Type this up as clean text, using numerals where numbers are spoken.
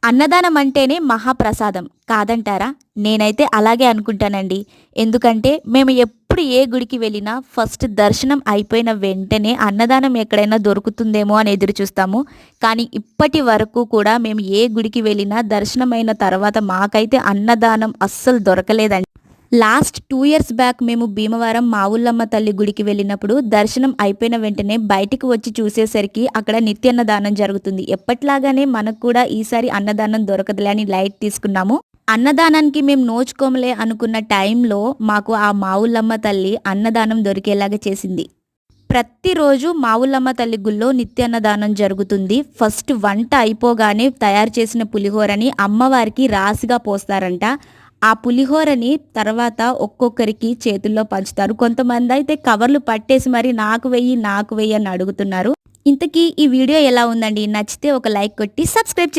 అన్నదానం అంటేనే మహాప్రసాదం కాదంటారా? నేనైతే అలాగే అనుకుంటానండి. ఎందుకంటే మేము ఎప్పుడు ఏ గుడికి వెళ్ళినా ఫస్ట్ దర్శనం అయిపోయిన వెంటనే అన్నదానం ఎక్కడైనా దొరుకుతుందేమో అని ఎదురు చూస్తాము. కానీ ఇప్పటి వరకు కూడా మేము ఏ గుడికి వెళ్ళినా దర్శనమైన తర్వాత మాకైతే అన్నదానం అస్సలు దొరకలేదండి. లాస్ట్ 2 ఇయర్స్ బ్యాక్ మేము భీమవరం మా ఊళ్ళమ్మ తల్లి గుడికి వెళ్ళినప్పుడు దర్శనం అయిపోయిన వెంటనే బయటికి వచ్చి చూసేసరికి అక్కడ నిత్యాన్నదానం జరుగుతుంది. ఎప్పటిలాగానే మనకు కూడా ఈసారి అన్నదానం దొరకదులే అని లైట్ తీసుకున్నాము. అన్నదానానికి మేము నోచుకోమలే అనుకున్న టైంలో మాకు ఆ మా ఊళ్ళమ్మ తల్లి అన్నదానం దొరికేలాగా చేసింది. ప్రతిరోజు మా ఊళ్ళమ్మ తల్లి గుళ్ళో నిత్యాన్నదానం జరుగుతుంది. ఫస్ట్ వంట అయిపోగానే తయారు చేసిన పులిహోరని అమ్మవారికి రాశిగా పోస్తారంట. ఆ పులిహోరని తర్వాత ఒక్కొక్కరికి చేతుల్లో పంచుతారు. కొంతమంది అయితే కవర్లు పట్టేసి మరి నాకు వెయ్యి నాకు వెయ్యి అని అడుగుతున్నారు. ఇంతకీ ఈ వీడియో ఎలా ఉందండి? నచ్చితే ఒక లైక్ కొట్టి సబ్స్క్రైబ్